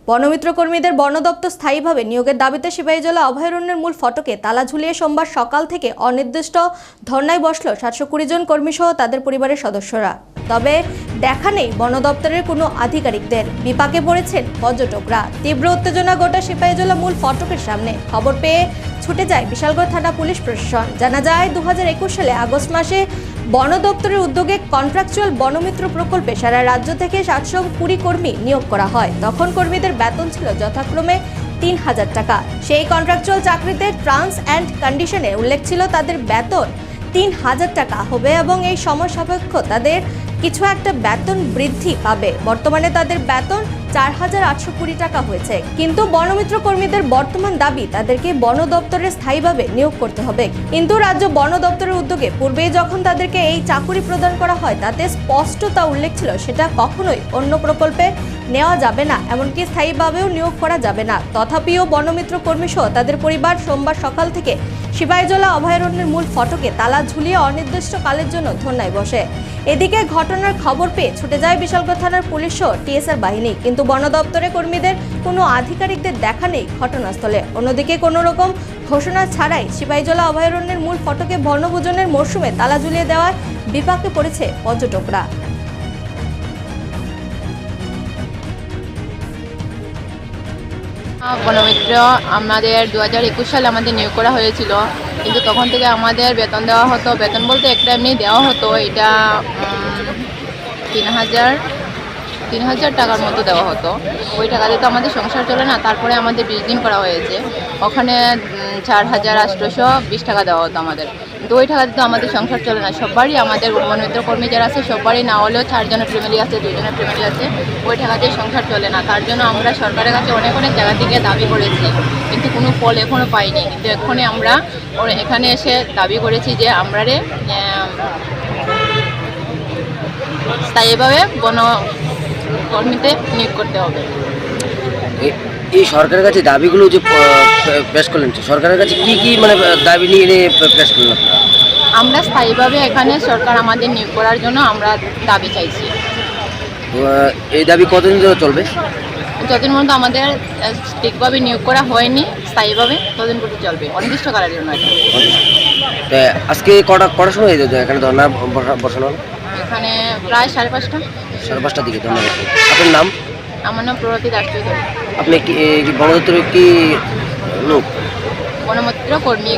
বনমিত্র কর্মীদের বন দপ্তর স্থায়ীভাবে নিয়োগের দাবিতে সিপাহীজলা অভয়ারণ্যের মূল ফটকে তালা ঝুলিয়ে সোমবার সকাল থেকে অনির্দিষ্ট ধর্নায় বসল 720 জন কর্মী সহ তাদের পরিবারের সদস্যরা। তবে দেখা নেই বন দপ্তরের কোনো আধিকারিকদের। বিপাকে পড়েছেন পর্যটকরা। তীব্র উত্তেজনা গোটা সিপাহীজলা মূল ফটকের সামনে। খবর পেয়ে ছুটে যায় বিশালগড় থানা পুলিশ প্রশাসন। জানা যায় 2021 সালে আগস্ট মাসে বন দপ্তরের উদ্যোগে কন্ট্রাকচুয়াল বনমিত্র প্রকল্পে সারা রাজ্য থেকে 720 কর্মী নিয়োগ করা হয়। তখন কর্মীদের বেতন ছিল যথাক্রমে 3000 টাকা। সেই কন্ট্রাকচুয়াল চাকরিতে টার্মস অ্যান্ড কন্ডিশনে উল্লেখ ছিল তাদের বেতন 3000 টাকা হবে এবং এই সময় সাপেক্ষ তাদের কিছু একটা বেতন বৃদ্ধি পাবে। বর্তমানে তাদের বেতন 4820 টাকা হয়েছে। কিন্তু বনমিত্র কর্মীদের বর্তমান দাবি তাদেরকে বন দপ্তরে স্থায়ীভাবে নিয়োগ করতে হবে। কিন্তু রাজ্য বন দপ্তরের উদ্যোগে পূর্বেই যখন তাদেরকে এই চাকুরি প্রদান করা হয় তাতে স্পষ্ট তা উল্লেখ ছিল সেটা কখনোই অন্য প্রকল্পে নেওয়া যাবে না, এমনকি স্থায়ীভাবেও নিয়োগ করা যাবে না। তথাপিও বনমিত্র কর্মী সহ তাদের পরিবার সোমবার সকাল থেকে সিপাহীজলা অভয়ারণ্যের মূল ফটকে তালা ঝুলিয়ে অনির্দিষ্টকালের জন্য ধর্নায় বসে। এদিকে ঘটনার খবর পেয়ে ছুটে যায় বিশালগড় থানার পুলিশ ও টিএসআর বাহিনী, কিন্তু বন দপ্তরে কর্মীদের কোনো আধিকারিকদের দেখা নেই ঘটনাস্থলে। অন্যদিকে কোনো রকম ঘোষণা ছাড়াই সিপাহীজলা অভয়ারণ্যের মূল ফটকে বনভোজনের মরশুমে তালা ঝুলিয়ে দেওয়ায় বিপাকে পড়েছে পর্যটকরা। বনমিত্র আমাদের 2021 সালে আমাদের নিয়োগ করা হয়েছিল, কিন্তু তখন থেকে আমাদের বেতন দেওয়া হতো। বেতন বলতে একটা এমনি দেওয়া হতো, এটা 3000 টাকার মতো দেওয়া হতো। ওই টাকাতে তো আমাদের সংসার চলে না। তারপরে আমাদের 20 দিন করা হয়েছে, ওখানে 4820 টাকা দেওয়া হতো আমাদের। কিন্তু ওই টাকাতে তো আমাদের সংসার চলে না। সবারই আমাদের বনমিত্র কর্মী যারা আছে সবারই না হলেও 4 জনের ফ্যামিলি আছে, 2 জনের ফ্যামিলি আছে, ওই টাকাতে সংসার চলে না। তার জন্য আমরা সরকারের কাছে অনেক জায়গা থেকে দাবি করেছি, কিন্তু কোনো ফল এখনও পাইনি। কিন্তু এখনই আমরা এখানে এসে দাবি করেছি যে আমরা স্থায়ীভাবে কর্মীতে নিয়োগ করতে হবে। এই সরকারের কাছে দাবিগুলো যে পেশ করলেন, সরকারের কাছে কি কি মানে দাবি নিয়ে পেশ করলেন? আমরা স্থায়ীভাবে এখানে সরকার আমাদের নিয়োগ করার জন্য আমরা দাবি চাইছি। এই দাবি কতদিন ধরে চলবে? যতদিন পর্যন্ত আমাদের ঠিকভাবে নিয়োগ করা হয়নি স্থায়ীভাবে ততদিন পর্যন্ত চলবে, অনির্দিষ্টকালের জন্য। আজকে কটার সময় এখানে ধর্না বসানো হলো? এখানে প্রায় 5:30। 5:30 দিকে ধর্না বসে। আপনার নাম? আমার নাম প্রভাতী দাস চৌধুরী। আপনি কি বন দপ্তরের কি লোক? বনমিত্র কর্মী।